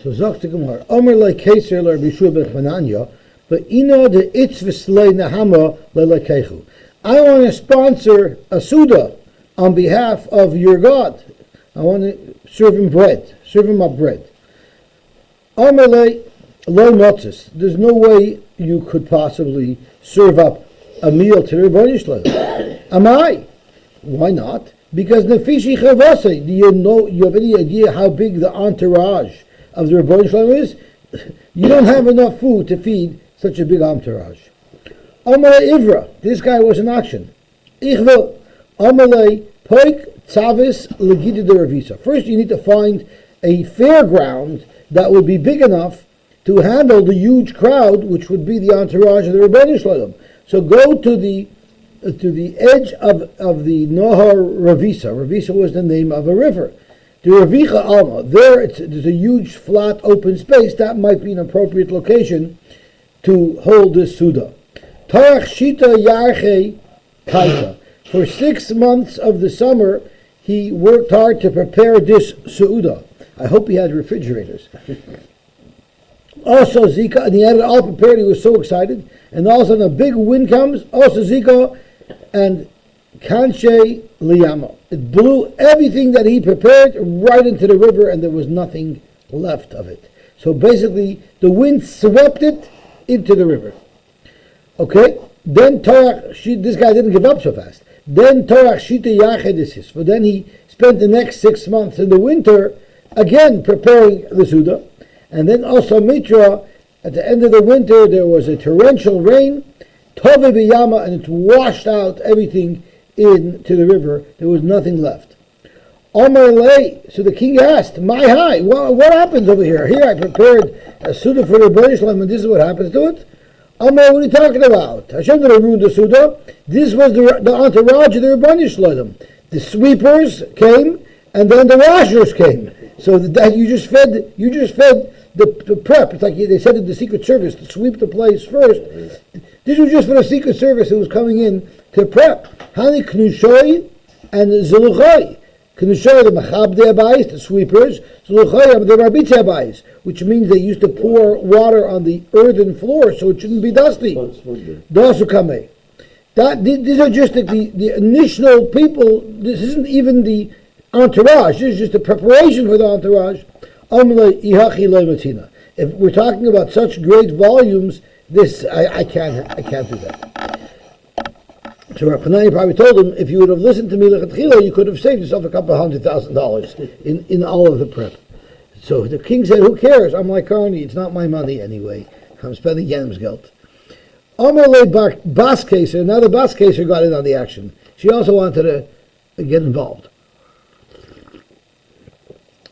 So sagt the Gemara, Omer le Keser le Bishua ben Chananya, but ino de itz v'slei nahama le lekechu. I want to sponsor a Suda on behalf of your God. I want to serve him bread, serve him up bread. Omer le lo notzis. There's no way you could possibly serve up a meal to the Rebbeinu Shalom. Am I? Why not? Because nefishi chavase. Do you have any idea how big the entourage of the Rebbeinu Shalom is? You don't have enough food to feed such a big entourage. Amalei Ivra. This guy was in action. Ich will. Amalei poik tzavis legida de Ravisa. First, you need to find a fairground that would be big enough to handle the huge crowd, which would be the entourage of the Rebbeinu Shalom. So go to the edge of the Nohar Ravisa. Ravisa was the name of a river. The Ravicha Alma. There's a huge flat open space. That might be an appropriate location to hold this Suda. Tarach Shita Yarche Kaita. For 6 months of the summer, he worked hard to prepare this Suda. I hope he had refrigerators. Also Zika, and he had it all prepared. He was so excited. And all of a sudden a big wind comes. Also Zika and Kanshe Liyama. It blew everything that he prepared right into the river, and there was nothing left of it. So basically, the wind swept it into the river. Okay? Then Torach, this guy didn't give up so fast. Then Torach Shita Yachedisis. But then he spent the next 6 months in the winter again preparing the Suda. And then also Mitra, at the end of the winter, there was a torrential rain, Tove B'Yama, and it washed out everything into the river. There was nothing left. Omar Lei, so the king asked, my high, what happens over here? Here I prepared a Suda for the Rebbeinu Shalom, and this is what happens to it? Omar, what are you talking about? Hashem didn't ruin the Suda. This was the entourage of the Rebbeinu Shalom. The sweepers came, and then the washers came. So that you just fed the prep. It's like they said in the Secret Service to sweep the place first. This was just for the Secret Service who was coming in to prep. Hani Knushoy and Zeluchai. Knushoy, the Machabde Abayis, the sweepers. Zeluchai, the Rabitze Abayis, which means they used to pour water on the earthen floor so it shouldn't be dusty. Dasukame. These are just the initial people. This isn't even the entourage. This is just the preparation for the entourage. If we're talking about such great volumes, this I can't do that. So Rav Hanani probably told him, if you would have listened to me lechatchila, you could have saved yourself a couple $100,000 in all of the prep. So the king said, "Who cares? I'm like Carney. It's not my money anyway. I'm spending Yem's geld." Amalei Bas Keser. Now the Bas Keser got in on the action. She also wanted to get involved.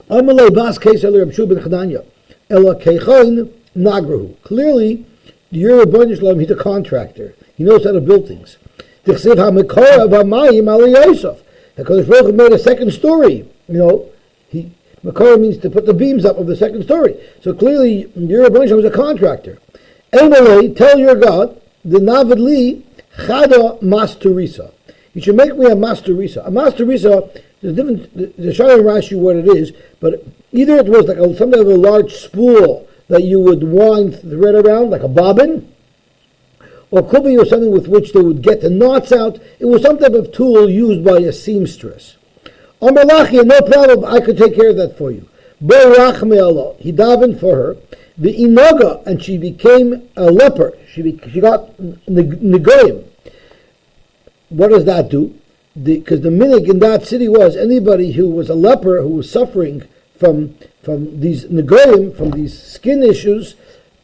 Amalei Bas Keser Reb Shua ben Chananya. Ela Keichain Nagrahu. Clearly, you're a Rebbeinu Shalom. He's a contractor. He knows how to build things. Tichsiv HaMekora V'Mayim Ali Yosef. Because Baruch Hu made a second story. Mekora means to put the beams up of the second story. So clearly, your Rebbeinu Shalom is a contractor. Emelei, tell your God, the Navid Li Chada Masturisa. You should make me a Masturisa. A Masturisa, there's different. The Shalom Rashi what it is, but either it was like something of a large spool that you would wind thread around, like a bobbin, or could be something with which they would get the knots out. It was some type of tool used by a seamstress. Amar Lachia, no problem, I could take care of that for you. Bo Rachme Allah, he davened for her. The Inoga, and she became a leper. She got Negoyim. What does that do? Because the minig in that city was anybody who was a leper, who was suffering from these Negoyim, from these skin issues,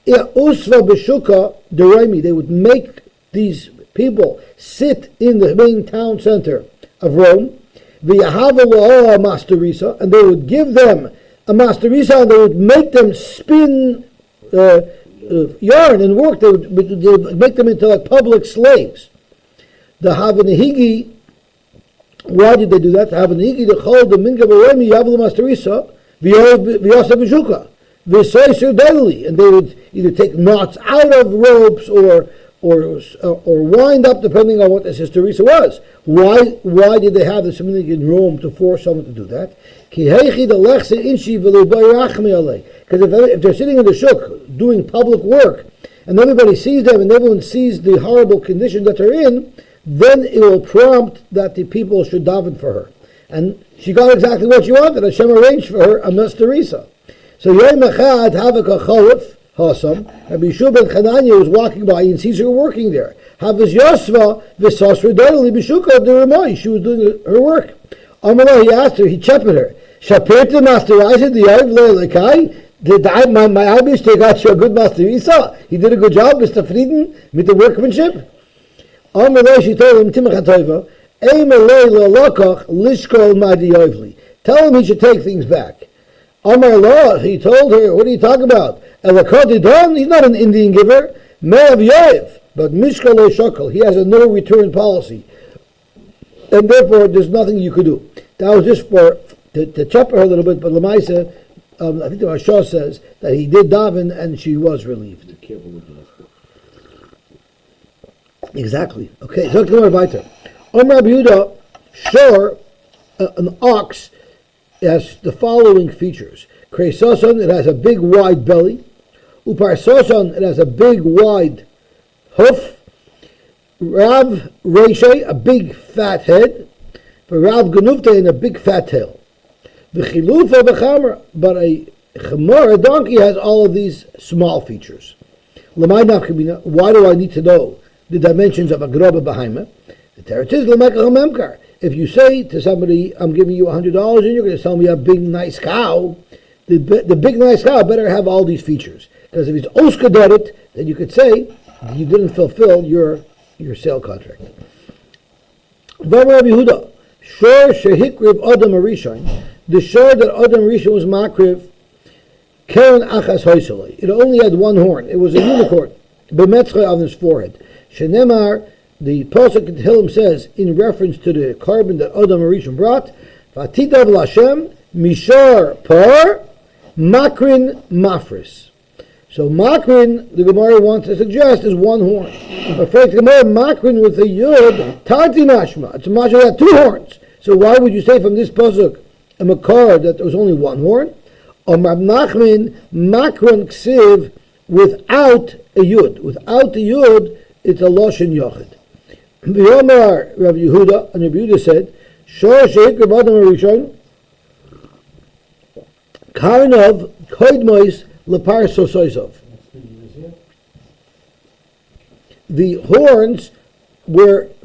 Usva Beshuka Deroimi, they would make these people sit in the main town center of Rome, V'yahavu Masturisa, and they would give them a Masturisa, and they would make them spin yarn and work. They would make them into like public slaves. The Havanahigi, why did they do that? The Havanahigi, the Chol, the Minga Baremi, Yavlu Masturisa, Vyasa Beshuka, Vysoiser Daily, and they would either take knots out of ropes or or wind up, depending on what the Sister Risa was. Why did they have the significant room to force someone to do that? Because if they're sitting in the shuk doing public work, and everybody sees them, and everyone sees the horrible condition that they're in, then it will prompt that the people should daven for her. And she got exactly what she wanted. Hashem arranged for her a Teresa. So Yom Echad Havak Cholif Hasam, Rabbi Yeshua ben Chananya was walking by and sees her working there. Havas Yosva V'Sasra Dodali B'Shuka D'Ramai. She was doing her work. Amallah, he asked her, he chepped her. Shapirta Masterizer the Arv Le'Lekai. Did my Abish take out you a good Masterisa? He did a good job, Mr. Frieden, with the workmanship. Amallah, she told him, Timachatova, tell him he should take things back. Amar Allah, he told her, what are you talking about? He's not an Indian giver. Me'av Yoev, but Mishkal Shakal, he has a no return policy. And therefore, there's nothing you could do. That was just to chop her a little bit, but Lamaisa, I think the Rashah says that he did daven and she was relieved. Exactly. Okay, so come on, weiter. Rabbi Yehuda, sure, an ox has the following features. Kreisoson, it has a big wide belly. Uparsoson, it has a big wide hoof. Rav Reishay, a big fat head. For Rav Ganufte, and a big fat tail. V'chilufa b'chamer, but a chamor, a donkey, has all of these small features. Why do I need to know the dimensions of a groba behemoth? The teretz is l'mekach memkar. If you say to somebody, I'm giving you $100 and you're going to sell me a big nice cow, the big nice cow better have all these features. Because if he's oskadorit, then you could say you didn't fulfill your sale contract. Rabbi Yehuda, shor shehikriv Adam Arishon, the shor that Adam Arishon was makriv, keren achas hoiseloi. It only had one horn. It was a unicorn, b'metzcha on his forehead. Shenemar, the Pasuk in Tehillim says, in reference to the carbon that Adam Arishon brought, Vatitav Lashem Mishar Par Makrin Mafris. So Makrin, the Gemara wants to suggest, is one horn. But for the Gemara, Makrin with a Yud, Tarti Mashma. It's a Mashma that had two horns. So why would you say from this Pasuk a Makar that there was only one horn? Or Rab Nachman, Makrin Ksiv without a Yud. Without the Yud, it's a Loshen Yochid. V'yomar Rav Yehuda, and Rav Yehuda said, Shor sheik Rav Adam Arishon, Karnov Koidmois Lepar Sosoisov. The horns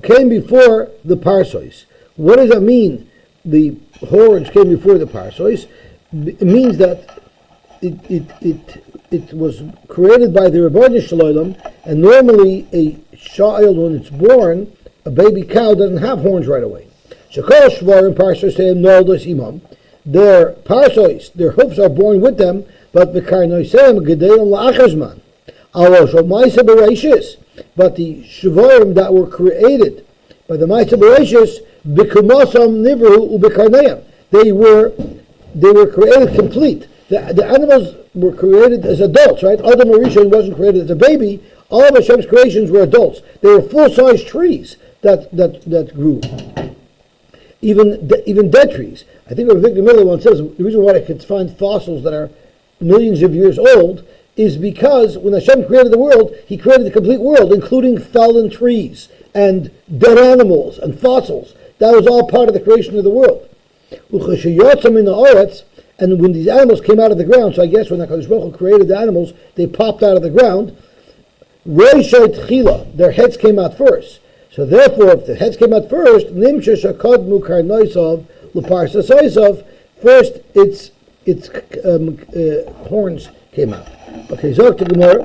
came before the parsois. What does that mean? The horns came before the parsois. It means that it was created by the Rebbeinu Shalom, and normally a child, when it's born, a baby cow doesn't have horns right away. Shakol Shvarim Parsos Noldos Imam. Their parsois, their hoofs are born with them, but the Karnoisem Gedelim La'achazman. Alosh Maisa Bereshis. But the Shvarim that were created by the Maisa Bereshis, Bikumosam Nivru Ubikarneim. They were created complete. The animals were created as adults, right? Adam Arishon wasn't created as a baby. All of Hashem's creations were adults. They were full-size trees that grew. Even dead trees. I think Victor Miller once says the reason why I could find fossils that are millions of years old is because when Hashem created the world, He created the complete world, including fallen trees and dead animals and fossils. That was all part of the creation of the world. And when these animals came out of the ground, so I guess when HaKadosh Baruch Hu created the animals, they popped out of the ground. Their heads came out first. So therefore, if the heads came out first, first its horns came out. Okay, Zok to Gemara.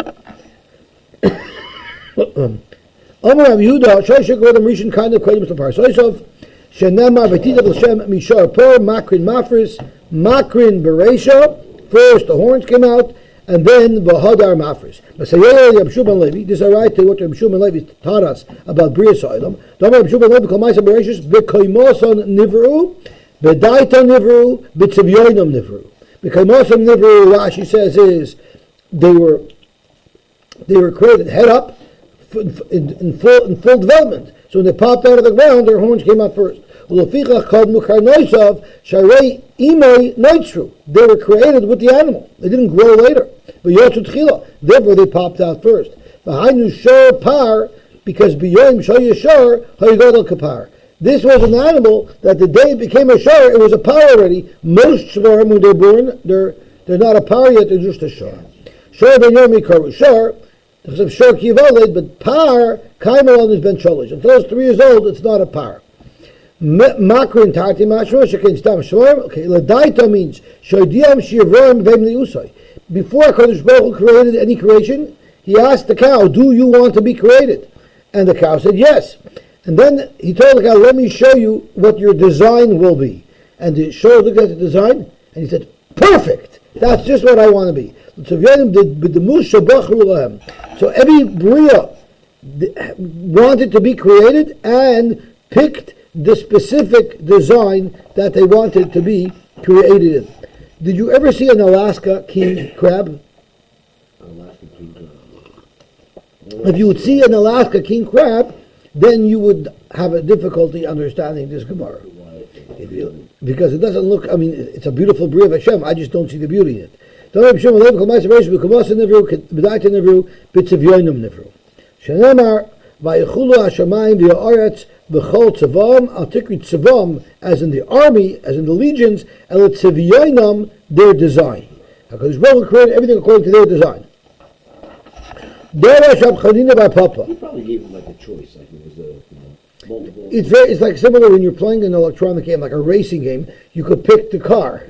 Amar Rav Yehuda, Shoshek Rodam Rishon kind of Kodim Lepar Soisov, Shenema V'Titav L'Shem Mishar Por Makrin Mafris Makrin Bereisha. First the horns came out, and then V'Hadar Mafris. This is a right to what Reb Shimon Levi taught us about Bria Soilam. Damar Reb Shimon Levi Kol Ma'aser Bereishis B'Koimoson Nivru B'Daita Nivru B'Tzivyoinam Nivru. B'Koimoson Nivru, Rashi says, is they were created head up, in full development. So when they popped out of the ground, their horns came out first. They were created with the animal. They didn't grow later. Therefore they popped out first. Because this was an animal that the day it became a shar, it was a par already. Most shvarim, when they're born, they're not a par yet, they're just a shar. Shar ben yomi karu shar, shar kivalid, but par, kaimalon is ben cholish. Until it's 3 years old, it's not a par. Makrin tarti mashma, shekin stam shvarim. Okay, ladaita means, shoydiyam shivroim vem liusay. Before HaKadosh Baruch Hu created any creation, he asked the cow, do you want to be created? And the cow said yes. And then he told the cow, let me show you what your design will be. And the show looked at the design, and he said, perfect! That's just what I want to be. So every Bria wanted to be created and picked the specific design that they wanted to be created in. Did you ever see an Alaska king crab? If you would see an Alaska king crab, then you would have a difficulty understanding this Gemara. Because it doesn't look, I mean, it's a beautiful Bria of Hashem, I just don't see the beauty in it. Shenamar, Vayichulu Hashemayim v'Haaretz b'chol tzavam al tikri tzavam, as in the army, as in the legions, el tzivyoinam, their design. HaKadosh Baruch Hu created everything according to their design. He probably gave him like a choice, like it was multiple. It's like similar when you're playing an electronic game, like a racing game. You could pick the car,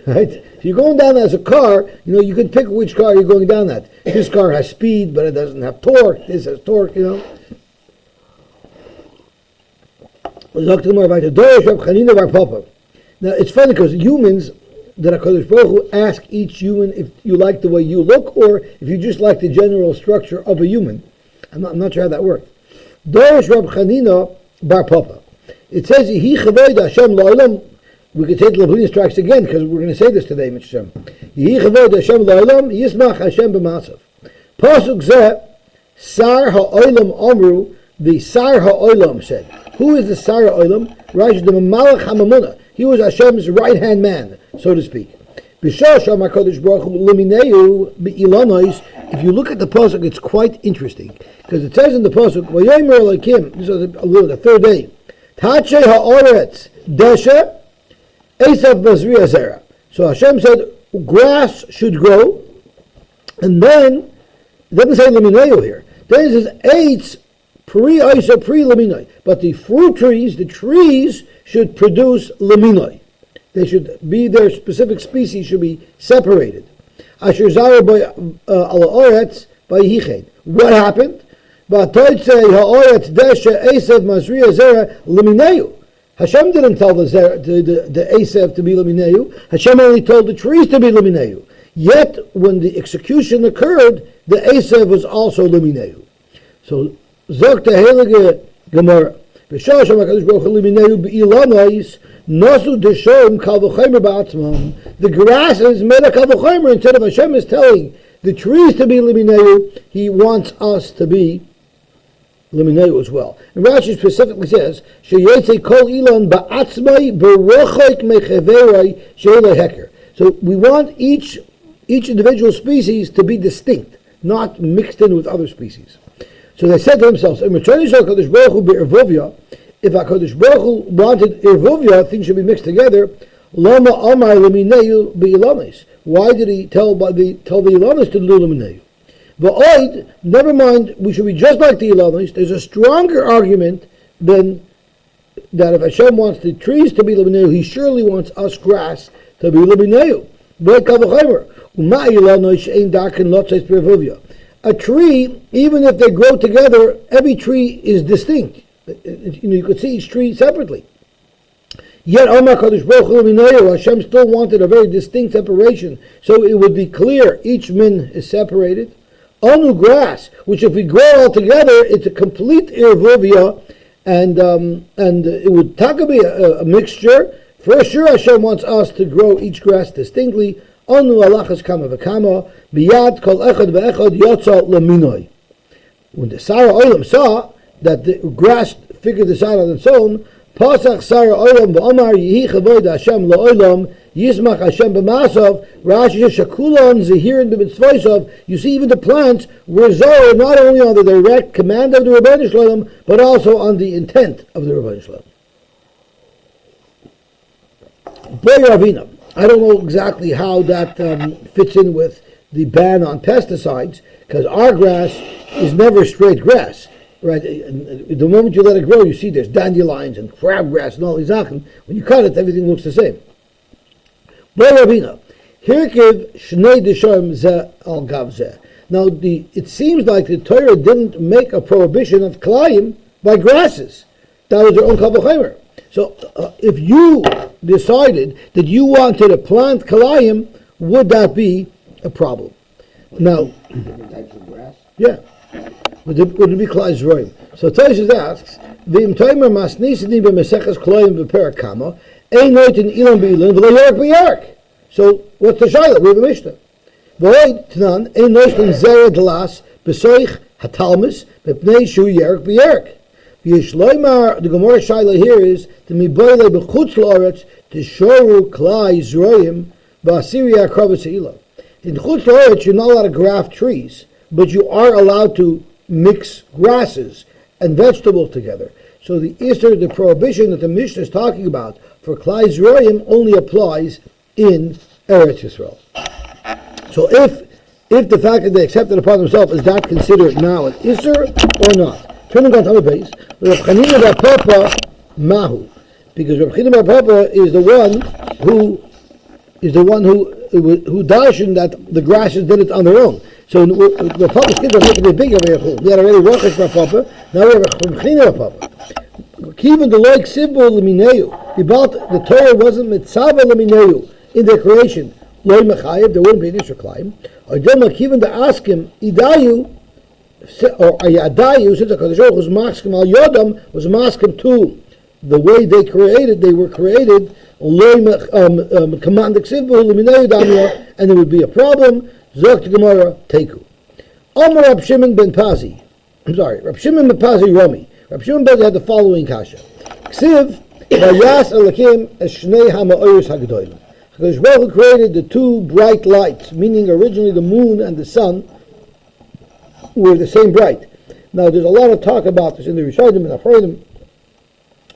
right? If you're going down as a car, you could pick which car you're going down at. This car has speed, but it doesn't have torque. This has torque, Now it's funny because humans, that HaKadosh Baruch Hu ask each human if you like the way you look or if you just like the general structure of a human. I'm not sure how that works. Dorish Rab Chanina Bar Papa. It says, Yehi Chavoid Hashem La'olam. We could take the Labrini strikes again because we're going to say this today, Mr. Shem. Yehi Chavoid Hashem La'olam Yismach Hashem B'Masav. Pasuk Zeh, Sar Ha'olam Omru, the Sar Ha'olam said. Who is the Sar Ha'olam? Rashi, the Malach HaMamunah. He was Hashem's right-hand man, so to speak. If you look at the pasuk, it's quite interesting because it says in the pasuk, this is the third day, so Hashem said grass should grow, and then it doesn't say limineu here. Then it says eitz pri isa pri liminoi, but the fruit trees, the trees should produce liminoi. They should be, their specific species should be separated. Asher zara by al-oretz by yichid. What happened? Hashem didn't tell the Esav to be limineu. Hashem only told the trees to be limineu. Yet, when the execution occurred, the Esav was also limineu. So, zok the heilige Gemara. The grasses made a kavachomer. Instead of Hashem is telling the trees to be limineu, He wants us to be limineu as well. And Rashi specifically says, so we want each individual species to be distinct, not mixed in with other species. So they said to themselves, if HaKadosh Baruch Hu wanted Irvuvia, things should be mixed together, why did he tell the Ilanis to do limineu? But never mind, we should be just like the Ilanis. There's a stronger argument than that if Hashem wants the trees to be limineu, He surely wants us grass to be limineu. A tree, even if they grow together, every tree is distinct. You could see each tree separately. Yet Hashem still wanted a very distinct separation, so it would be clear each min is separated. Anu grass, which if we grow all together, it's a complete irvuvia, and it would be a mixture. For sure, Hashem wants us to grow each grass distinctly. Anu alachas kama v'kama biyad kol echad ve'echad yotza leminoi. When the Sarah Olam saw that the grass figured this out on its own, Pasach Sarah Olam v'Amar Yehi Chavoid Hashem LaOlam Yismach Hashem b'Masav Rashi Shakulon Zehirin b'Mitzvoisav. You see, even the plants were Zohar not only on the direct command of the Rebbeinu Shalom, but also on the intent of the Rebbeinu Shalom. Ravina. I don't know exactly how that fits in with the ban on pesticides, because our grass is never straight grass, right? And the moment you let it grow, you see there's dandelions and crabgrass and all these things. When you cut it, everything looks the same. Ravina. Hirkiv shnei desham ze al gav ze. Now, it seems like the Torah didn't make a prohibition of klayim by grasses. That was their own Kal V'chomer. So, if you decided that you wanted to plant kalayim, would that be a problem? Now, Different types of grass? yeah, would it be Klai Zroim? So Tosfos asks, "V'im toimer masnisini b'meseches kalayim b'perak kama, ein noitin ilan b'ilan v'lo yarek b'yarek." So, what's the shayla? We have a Mishnah. V'oid tnan ein noitin zera delas b'soich hatalmus b'pnei shu yarek b'yarek. The Gemara Shaila here is the miboyle b'chutz la'aretz t'shoru klai zroim ba'asiri akrav seila. In chutz la'aretz you're not allowed to graft trees, but you are allowed to mix grasses and vegetables together. So the prohibition that the Mishnah is talking about for klai zroim only applies in Eretz Yisrael. So if the fact that they accepted upon themselves, is that considered now an Isser or not? Turning on the base, Rav Chanina bar Papa Mahu, because Rav Chanina bar Papa is the one who darshan that the grasses did it on their own. So the Papa's kids are making it bigger. We had already Rochesh bar Papa, now we have Rav Chanina bar Papa. Kivan the loik sibul lemineu. The Torah wasn't mitzava lemineu in their creation. Loy mechayev, there wouldn't be an issue climb. Or Dilma Kivan to ask him idayu. Or Ayadayu, since HaKadosh Baruch Hu was maskim al Yodam, was maskim to the way they were created, and there would be a problem. Zok to Gemara, Teku. Amar Rab Shimon ben Pazi. Rab Shimon ben Pazi Rami. Rab Shimon ben Pazi had the following kasha. Ksiv, Vayas Elakim Eshnei HaMa'oros HaGedolim. HaKadosh Baruch Hu created the two bright lights, meaning originally the moon and the sun, were the same bright. Now, there's a lot of talk about this in the Rishonim and Achronim.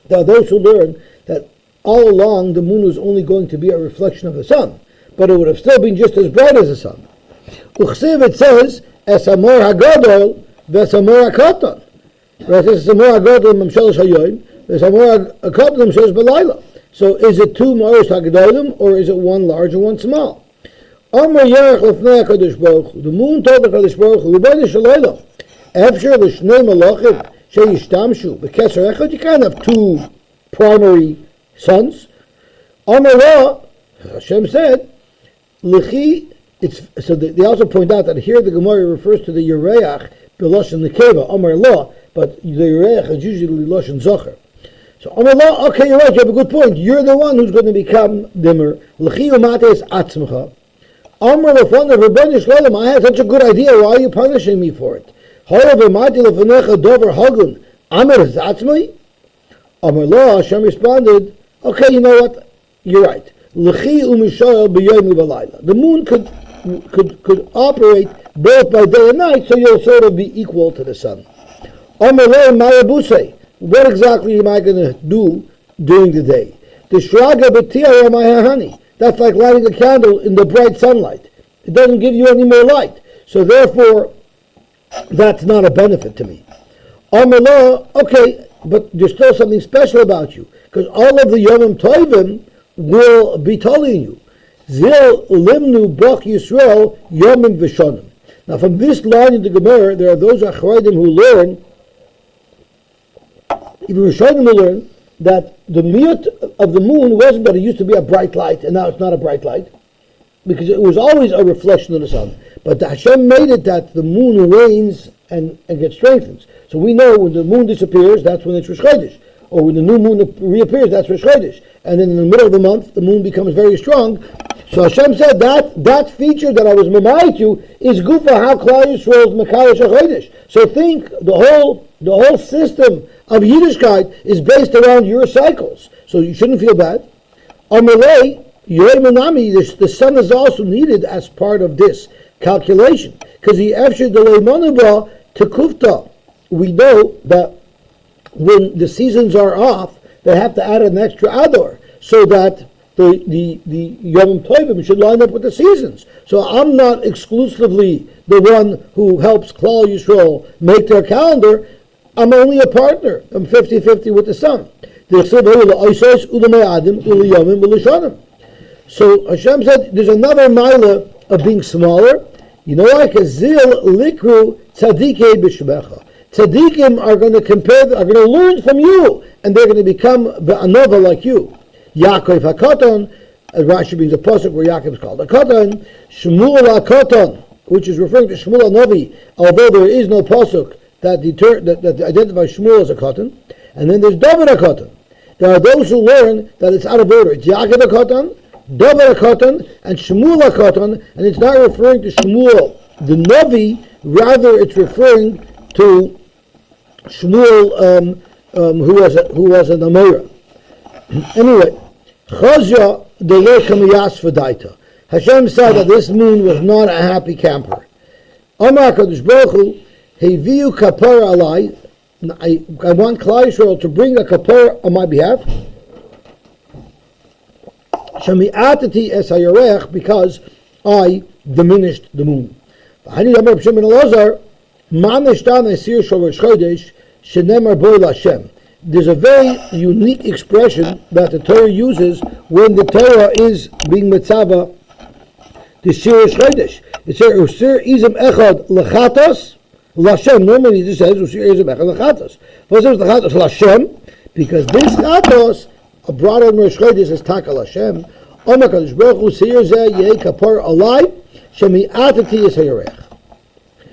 There are those who learn that all along the moon was only going to be a reflection of the sun, but it would have still been just as bright as the sun. Uchsiv, it says, Es Amor HaGadol, Ves Amor HaKatan. Right, Es Amor HaGadol Mamshelish HaYoim, Ves Amor HaKatan Mamshelish B'Layla. So is it two Ma'oros HaGadolim, or is it one large and one small? Amar Yarech Lefnei HaKadosh Baruch Hu. The moon told the HaKadosh Baruch Hu, Rebbeinu Shalom, Efshar L'shnei Malachim Sheyishtamshu B'Keser Echad. You can't have two primary suns. Amar La, Hashem said, L'chi. So they also point out that here the Gemara refers to the Yereach B'Lashon Nekeva, Amar La, but the Yereach is usually Lashon Zocher. So Amar La, okay, you're right, you have a good point. You're the one who's going to become dimmer. L'chi umates atzmecha. Amar Lefanav Rebbeinu Shalom, I had such a good idea. Why are you punishing me for it? However, Mati Lefanecha Dover Hagun Amar Zatzmai. Amar Lo, Hashem responded, okay, you know what? You're right. L'chi u'mishoel b'yoyim u'balayla. The moon could operate both by day and night, so you'll sort of be equal to the sun. Amar Lo Mayabusei. What exactly am I going to do during the day? The Shraga B'tiyah Mayahani. That's like lighting a candle in the bright sunlight. It doesn't give you any more light. So therefore, that's not a benefit to me. Amar, okay, but there's still something special about you, because all of the Yomim Tovim will be telling you. Zil limnu bach Yisrael Yomim Vishonim. Now from this line in the Gemara, there are those Achroidim who learn, even Rishonim who learn, that the miyut of the moon wasn't that it used to be a bright light, and now it's not a bright light, because it was always a reflection of the sun. But Hashem made it that the moon wanes and gets strengthened. So we know when the moon disappears, that's when it's Rosh Chodesh. Or when the new moon reappears, that's Rosh Chodesh. And then in the middle of the month, the moon becomes very strong. So Hashem said that feature that I was memayit you is good for how Klal Yisrael is Mekadosh HaChodesh. So think the whole system of Yiddishkeit is based around your cycles. So you shouldn't feel bad. Amalei, Yorei Manami, the sun is also needed as part of this calculation. Because the Efshir Delei Manuba to Kufta, we know that when the seasons are off, they have to add an extra Ador, so that the Yom Tovim should line up with the seasons. So I'm not exclusively the one who helps Klal Yisrael make their calendar. I'm only a partner. I'm 50-50 with the sun. So Hashem said there's another mila of being smaller. You know, like a zil likru tzadikei b'shmecha. Tzadikim are going to learn from you, and they're going to become anova like you. Yaakov HaKatan, Rashi brings a pasuk where Yaakov is called HaKatan, Shmuel HaKatan, which is referring to Shmuel HaNavi, although there is no pasuk that identifies Shmuel as a Katan. And then there's David HaKatan. There are those who learn that it's out of order. It's Yaakov HaKatan, David HaKatan, and Shmuel HaKatan, and it's not referring to Shmuel the Navi, rather it's referring to Shmuel who was an Amora. Anyway, Chazya Delei Kamiyas V'daita. Hashem said that this moon was not a happy camper. Amar Kadosh Baruch Hu, Heviu kapara alai. I want Klal Yisrael to bring a kapara on my behalf. Shami'atati es hayarech, because I diminished the moon. V'hani Amar B'Shem Ben Elazar, Ma nishtan esir shel Rosh Chodesh shenemar bo l'Hashem. There's a very unique expression that the Torah uses when the Torah is being mitzvah the Shir Chodesh. It says Usir Izim Echad Lechatos L'Hashem. Normally it just says Usir Izim Echad Lechatos. But it says Lechatos L'Hashem because this Chatos brought on Rosh Chodesh as Taka L'Hashem. Omer Kadosh Baruch Hu Seir Zeh Yeh Kapar Alai Shemi Atati Yis Hayarech.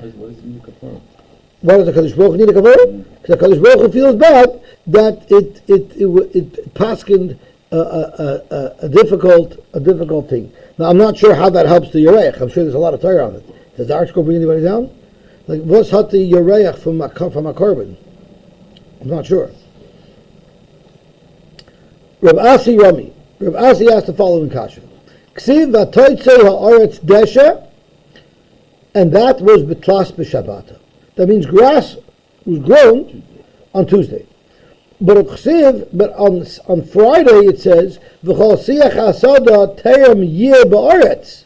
What is the kapara? Why does the Kadosh Baruch Hu need a kapara? Because the Kadosh Baruch Hu feels bad that it paskined a difficult thing. Now I'm not sure how that helps the Yoreach. I'm sure there's a lot of Torah on it. Does the article bring anybody down? Like what's hot the Yoreach from a korban? I'm not sure. Reb Asi Rami. Reb Asi asked the following kasha: Ksiv v'toitzei ha'aretz desha, and that was betlas b'shabbata. That means grass was grown on Tuesday. But on Friday it says v'chol siach hasada terem yeh ba'aretz,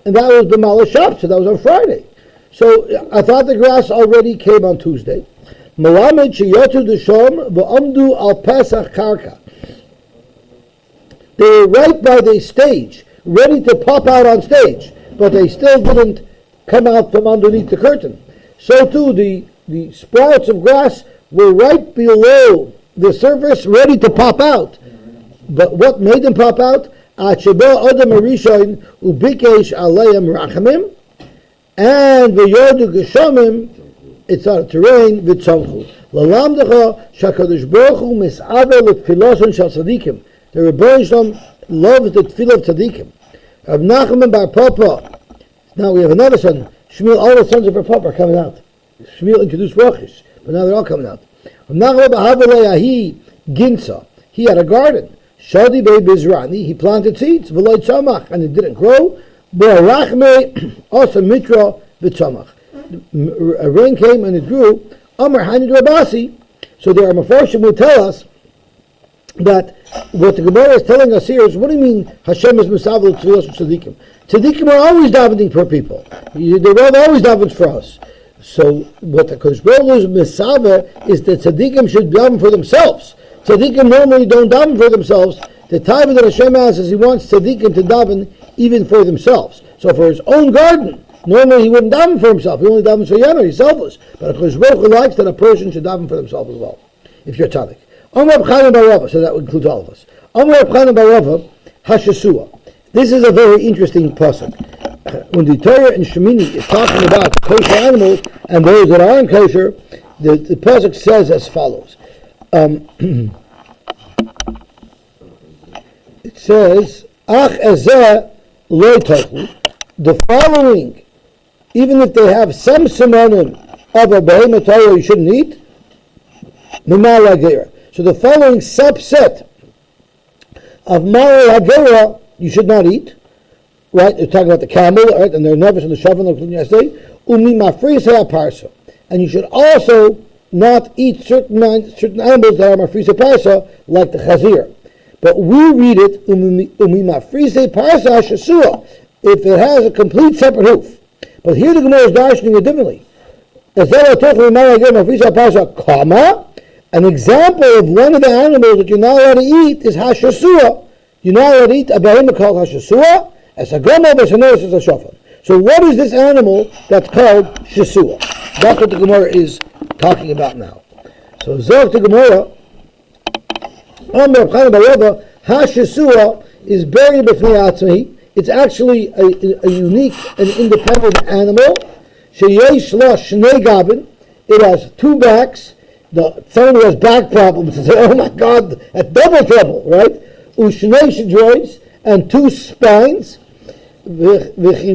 and that was b'malashab, so that was on Friday. So I thought the grass already came on Tuesday. Malamed sheyotu deshom v'amdu al pesach karka. They were right by the stage, ready to pop out on stage, but they still didn't come out from underneath the curtain. So too, the sprouts of grass were right below the surface, ready to pop out. But what made them pop out? Acheba Adam Arishain ubikesh aleim rachamim, and v'yodu geshamim. It started to rain v'tzamchu. Lalamdecha shakadosh baruch hu misaver l'tfiloson shel tzadikim. The Rebbeinu Shalom loves the tefillah of tzadikim. Rav Nachman bar Papa. Now we have another son. Shmuel, all the sons of Rav Papa are coming out. Shmuel introduced Rochish, but now they're all coming out. Rav Nachman bar Havaleyahi Ginsa. He had a garden. Shadi Bey Bizrani. He planted seeds. V'loy tzamach, and it didn't grow. Bo'arachme also mitra v'tzamach. A rain came and it grew. Amar Hani Rabasi. So there are Mefarshim who tell us that what the Gemara is telling us here is, what do you mean Hashem is Misavel Tfilos Tzadikim? Tzadikim are always davening for people. The Rav always davens for us. So what the Kodesh Baruch Hu is Misavel is that Tzadikim should daven for themselves. Tzadikim normally don't daven for themselves. The time that Hashem has is He wants Tzadikim to daven even for themselves. So for His own garden, normally He wouldn't daven for Himself. He only davens for Yana. He's selfless. But the Kodesh Baruch Hu likes that a person should daven for themselves as well, if you're tzaddik. Amar B'chanan Barava, so that includes all of us. Amar B'chanan Barava, Hashasua. This is a very interesting pasuk. When the Torah in Shemini is talking about kosher animals and those that aren't kosher, the pasuk says as follows. It says, Ach ezeh lo tochlu, the following, even if they have some simonim of a behemoth Torah you shouldn't eat, mimal hagera. So the following subset of mal hagera you should not eat. Right, they're talking about the camel, right, and they're nervous in the shavan, like yesterday. Umi mafrisa parsa, and you should also not eat certain animals that are mafrisa parsa, like the chazir. But we read it umi mafrisa parsa shasua, if it has a complete separate hoof. But here the Gemara is darshaning it differently. An example of one of the animals that you're not allowed to eat is hashasua. You're not allowed to eat a behemoth called hashasua. As a gomel, but as a shofar. So what is this animal that's called shesua? That's what the Gemara is talking about now. So zog the Gemara, ha-shesua is buried b'fnei atzmi. It's actually a unique and independent animal. Sheyesh la shnei gabin. It has two backs. Someone who has back problems says, "Oh my God, that's double trouble, right?" Ushnei shadrois, and two spines. Usually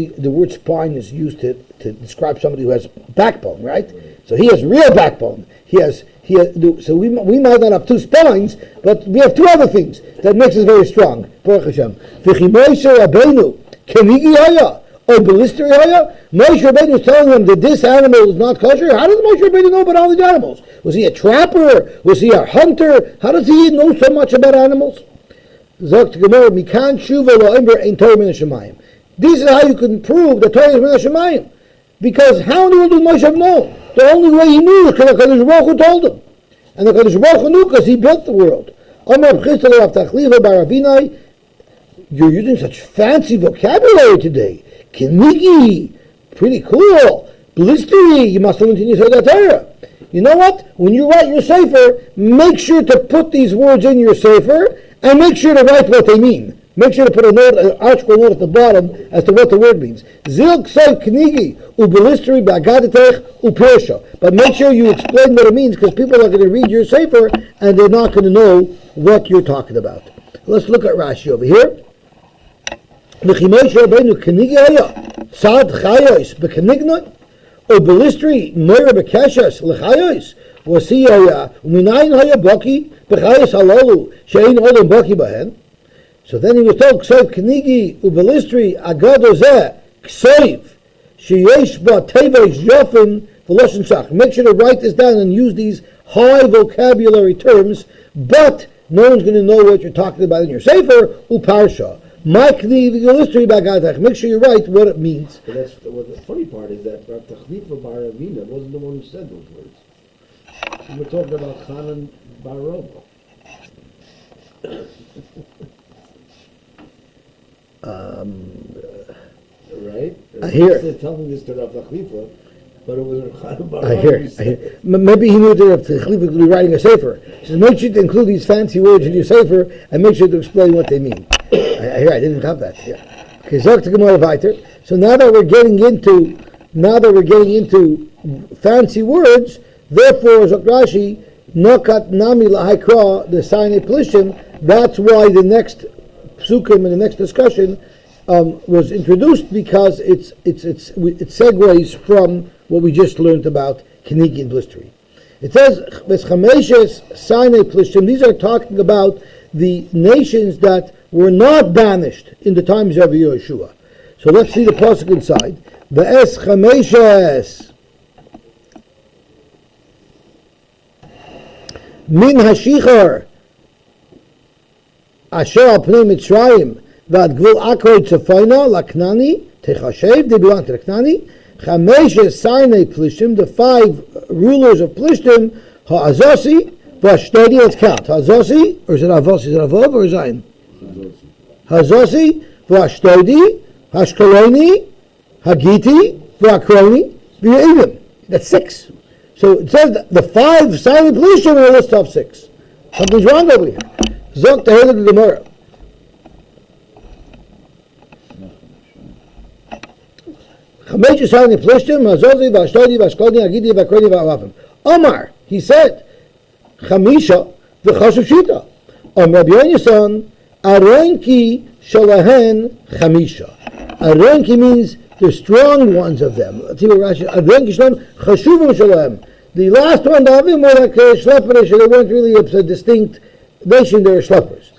the word spine is used to describe somebody who has backbone, right? So he has real backbone. So we might not have two spines, but we have two other things that makes us very strong. Baruch Hashem. Moshe Rabbeinu is telling them that this animal is not kosher. How does Moshe Rabbeinu know about all these animals? Was he a trapper? Was he a hunter? How does he know so much about animals? This is how you can prove that Torah is min hashemayim. Because how in the world does Moshe have known? The only way he knew is because the Kadosh Baruch Hu told him. And the Kadosh Baruch Hu knew because he built the world. You're using such fancy vocabulary today. Kinigi, pretty cool. Blistery, you must have learned in your Torah. You know what? When you write your sefer, make sure to put these words in your sefer and make sure to write what they mean. Make sure to put an article note at the bottom as to what the word means. Zil ksoi knigi u'belisteri b'agadatech u'pirsha. But make sure you explain what it means, because people are going to read your sefer and they're not going to know what you're talking about. Let's look at Rashi over here. L'chimoshe Rabbeinu knigi haya tzad chayos b'knignot u'belisteri moira b'keshes l'chayos. Was he u'minayin haya baki b'chayos halolu she'ein olam baki bahen. So then he was told, Ksoiv Knigi Ubelistri Agadozeh Ksoiv Sheyesh Ba Tevesh Yofin Veloshin Sach. Make sure to write this down and use these high vocabulary terms, but no one's going to know what you're talking about in your sefer. Uparsha. My Knigi Ubelistri Bagadach. Make sure you write what it means. But that's the funny part is that Tachlifa Bar Avina wasn't the one who said those words. We were talking about Chanan Bar Rova. Right? I hear. They're telling this to Rav Tachlifa, but it was Chanan Bar I Rova. hear. Maybe he knew that Rav Tachlifa could be writing a sefer. He says, make sure to include these fancy words in your sefer and make sure to explain what they mean. I hear. I didn't have that. Yeah. Okay, Zok to Gemara weiter. So now that we're getting into fancy words, therefore Zok Rashi Nokat Nami Lahaikra the Sinai Plishim. That's why the next psukim in the next discussion was introduced, because it segues from what we just learned about Kinigi and Blistery. It says V'schameshes Sinai Plishtim. These are talking about the nations that were not banished in the times of Yehoshua. So let's see the pasuk inside. V'eschameshes min hashichar Asher al pnei Mitzrayim v'ad gvul Akroi tzafona laknani techashev. They belong to the Knani. Chamesh Sinai Plishtim, the 5 rulers of Plishtim, ha'azosi v'ashtodi. Let's count. Ha'azosi, or is it avos? Is it avov or zayin? Ha'azosi v'ashtodi, hashkoloni, hagiti v'akroni v'yevim. That's 6. So it says that the 5 Sinai Plishtim are a list of 6. Something's wrong over here. Zok the Gemara. Chamesh Sinai Plishtim, Hazozi, Vashtodi, Vashkodi, Agidi, Vakroni, Va'avim. Omar, he said, Chamisha, V'chashuv Shita. Rabbi Yonasan, Arenki shalahen chamisha. Arenki means the strong ones of them. Let's see what Rashi. Arenki shalahem chashuvim shalahem. The last one, the Avim, were like schlepperish, they weren't really a distinct nation, they were schleppers.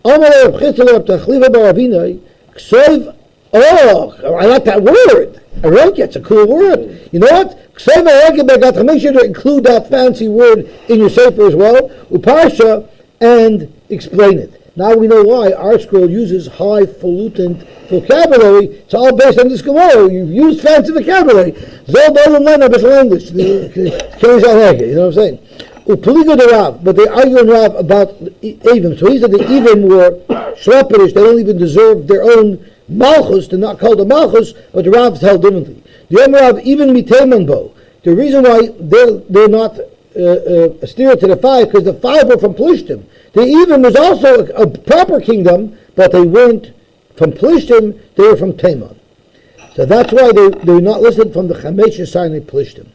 Amalei B'chitzalei B'tachliva Baravinai Ksoiv. Oh, I like that word. Arenki, it's a cool word. You know what? Ksoiv Arenki Begat. Make sure to include that fancy word in your sefer as well. Uparsha, and explain it. Now we know why our scroll uses highfalutin vocabulary. It's all based on this Gemara. You've used fancy vocabulary. Zol Bolam Lena B'Shal English. You know what I'm saying? Upligo de Rav, but they argue in Rav about Evim. So he said the Evim were shlepperish. They don't even deserve their own malchus, to not call the malchus, but the Rav held differently. The Yom Rav even miteman bo. The reason why they're not a steer to the five, because the five were from Plishtim. The Evim was also a proper kingdom, but they weren't from Plishtim, they were from Teman. So that's why they were not listed from the Chamesh Yisrael Plishtim.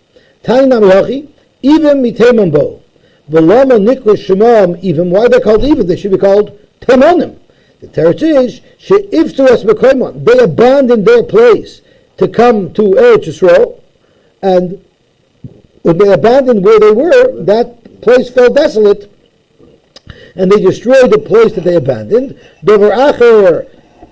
Tani Namiyachi, Evim miteman bo. V'lama nikra shemam Evim. Why are they called Evim? They should be called Temanim. The teretz is, she'iftu es b'koyman. They abandoned their place to come to Eretz Yisrael, and when they abandoned where they were, that place fell desolate, and they destroyed the place that they abandoned. Dover acher,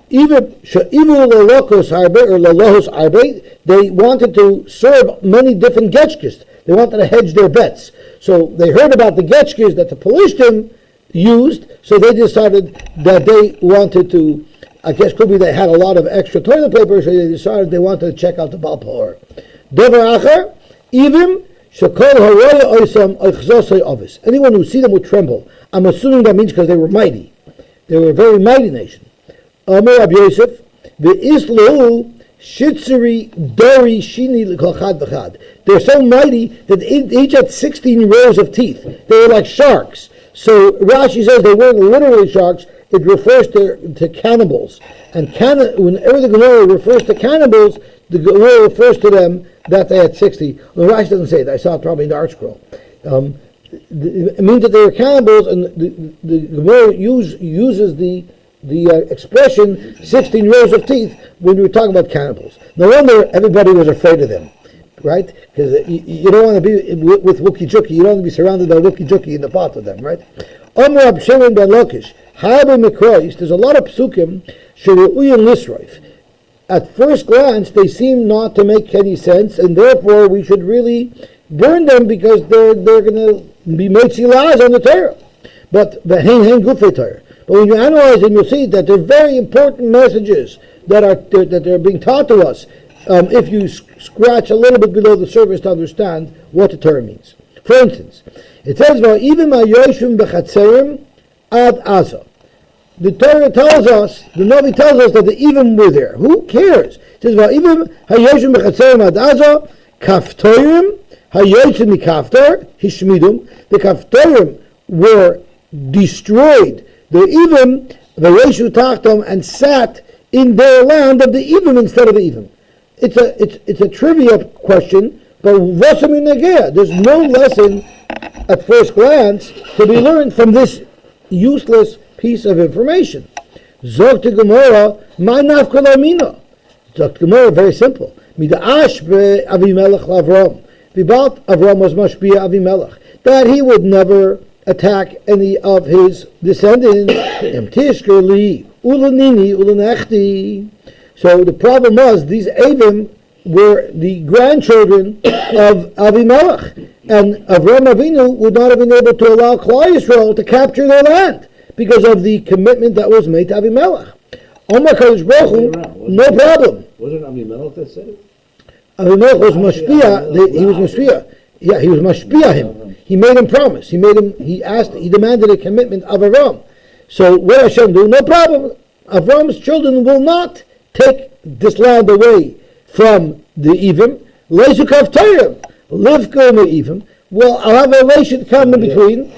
even she'ivu lalokos harbe or lalohos harbe, they wanted to serve many different getchkes. They wanted to hedge their bets. So they heard about the getchkes that the Pelishtim used, so they decided that they wanted to, I guess could be they had a lot of extra toilet paper, so they decided they wanted to check out the Baal Peor. Dover acher, even shekol haroya oisam oichzosei ovis. Anyone who see them would tremble. I'm assuming that means because they were mighty. They were a very mighty nation. Amar Rabbi Yosef, ve'islu shitzeri dori shini l'kol chad v'chad. They're so mighty that they each had 16 rows of teeth. They were like sharks. So Rashi says they weren't literally sharks. It refers to cannibals. And whenever the Gemara refers to cannibals, the Gemara refers to them that they had 60. Well, Rashi doesn't say that. I saw it probably in the Art Scroll. It means that they were cannibals, and the Gemara uses the expression 16 rows of teeth when we were talking about cannibals. No wonder everybody was afraid of them, right? Because you don't want to be with Wookie Jookie. You don't want to be surrounded by Wookie Jookie in the pot with them, right? Rab Shimon ben Lakish, there's a lot of psukim sheru'uyin lisroif. At first glance, they seem not to make any sense, and therefore we should really burn them because they're going to be metzilahs on the Torah. But hein gufei Torah. But when you analyze them, you'll see that they're very important messages that are being taught to us. If you scratch a little bit below the surface to understand what the Torah means. For instance, it says, "Even my yoshim bechatzerim ad aza." The Torah tells us, the Navi tells us that the Evim were there. Who cares? It says, "Even hayoshim bechatzerim ad aza kaftorim hayoshim mikaftor hishmidum." The kaftorim were destroyed. The Evim, the Reshu Tachtom, and sat in their land of the Evim instead of the Evim. It's a trivia question, but there's no lesson at first glance to be learned from this useless piece of information. Zok to Gemara, my nafka lamina. Zok to Gemara, very simple. Mida'ash Avimelech Avram. Vibalt Avram was mashpia Avimelech. That he would never attack any of his descendants. Emtishkerli ulanini ulanechti. So the problem was these Avim were the grandchildren of Avimelech, and Avram Avinu would not have been able to allow Klal Yisrael to capture their land because of the commitment that was made to Avimelech. Omar Kadosh Baruch Hu, no problem. Wasn't Avimelech that said it? Avimelech was mashpia. He was mashpia. Yeah, he was mashpia him. He made him promise. He demanded a commitment of Avram. So what Hashem do? No problem. Avram's children will not take this land away from the Evim. Leisu kaftorim, livko me'Evim. Well, I'll have a relation come in between,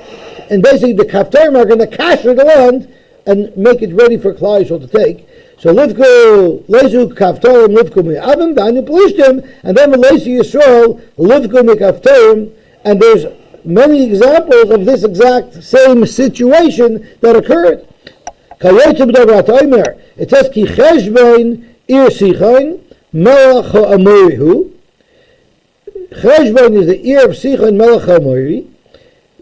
and basically the kaftorim are going to kasher the land and make it ready for Klal Yisrael to take. So livko leisu kaftorim livko me'Avim danu plishtim, and then leisu Yisrael livko me'kaftorim, and there's many examples of this exact same situation that occurred. It says ki cheshbon ir sichon melech ha'amorihu. Cheshbon is the ear of Sichon melech ha'amori.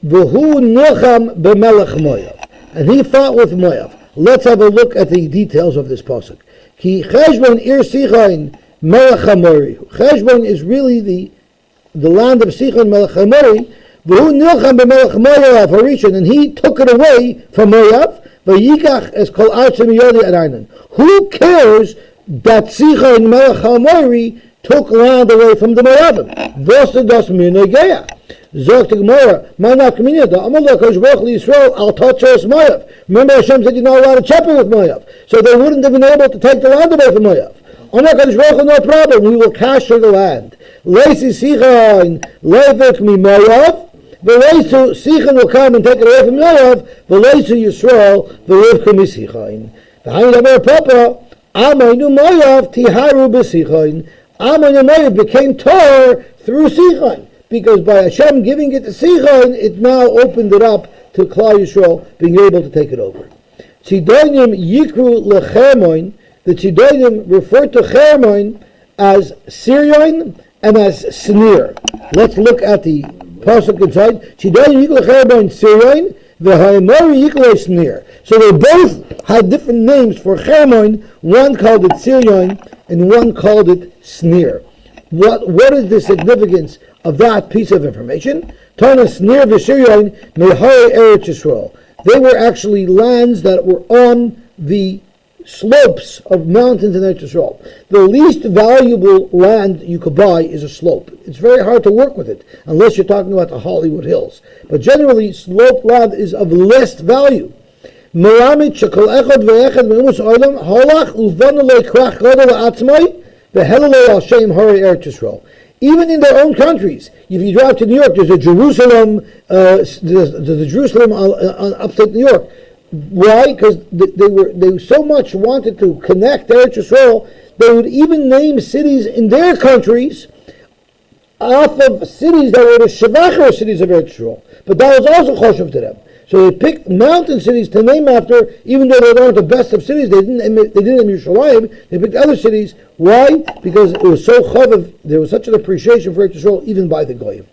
V'hu nilcham b'melech Moav, and he fought with Moav. Let's have a look at the details of this pasuk. Ki cheshbon ir Sichon melech ha'amori. Cheshbon is really the land of Sichon melech ha'amori. V'hu nilcham b'melech Moav harishon, and he took it away from Moav. V'yikach es kol artzim yodi araynan. Who cares that Sichon melech ha'amori took land away from the Moavim? Vosa das minogea. Zok the Gemara, Manaf Kamina, the Amalek Baruch Yisrael al Tatros Moav. Remember Hashem said you're not allowed to chapel with Moav, so they wouldn't have been able to take the land away from Moav. Amalek Baruch, no problem, we will capture the land. Leisi Sichon levek mi Moav. V'leisu Sichon will come and take it away from Moav. V'leisu Yisrael v'levku mi Sichon. V'hayin Amar Papa, Amaynu Moav tiharu b'Sichon. Amaynu Moav became Tor through Sichon. Because by Hashem giving it to Sichon, it now opened it up to Klal Yisrael being able to take it over. Tzidonim Yikru leChermoin. The Tzidonim refer to Chermoin as Sirion and as Snir. Let's look at the pasuk inside. Tzidonim Yikru leChermoin Sirion, v'Ha'amori Yikru Snir. So they both had different names for Chermoin. One called it Sirion and one called it Snir. What is the significance of that piece of information? Tanas near Vishiryon Mehari Eretz Yisrael. They were actually lands that were on the slopes of mountains in Eretz Yisrael. The least valuable land you could buy is a slope. It's very hard to work with it unless you're talking about the Hollywood Hills. But generally, sloped land is of less value. Meramit shekol echad ve'echad me'umus olam halach uvanu le'krach gadol atzmai ve'helelo al shem hari Eretz Yisrael. Even in their own countries, if you drive to New York, there's a Jerusalem, there's a Jerusalem on upstate New York. Why? Because they so much wanted to connect Eretz Yisrael, they would even name cities in their countries off of cities that were the Shevachar cities of Eretz Yisrael. But that was also choshev to them. So they picked mountain cities to name after, even though they weren't the best of cities. They didn't name Yerushalayim. They picked other cities. Why? Because it was so chavav. There was such an appreciation for Eretz Yisrael, even by the goyim.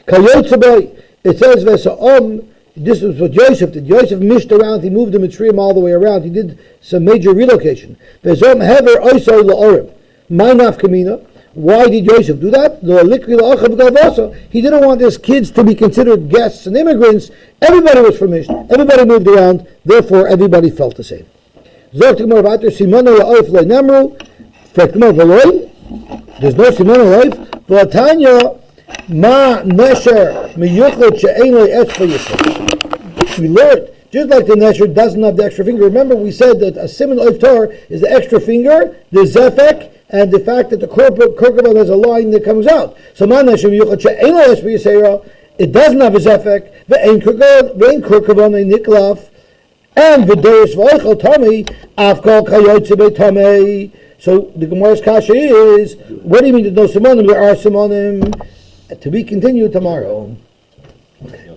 Kayotzabai. It says Vesa'om. This was what Yosef did. Yosef mished around. He moved the Mitzrayim all the way around. He did some major relocation. Vesa'om hever oisai la'orim. Ma'naf kamina. Why did Yosef do that? He didn't want his kids to be considered guests and immigrants. Everybody was famished. Everybody moved around. Therefore, everybody felt the same. There's no simon life. We learned, just like the Nesher doesn't have the extra finger. Remember, we said that a simon oif tar is the extra finger, the zefek, and the fact that the korban has a line that comes out. So it doesn't have a zefek, ve'ein korban niklaf, and v'deis v'oichel tamei, afkal kayotze betamei. So the Gemara's kasha is, what do you mean there's no simonim? There are simonim. To be continued tomorrow. Okay.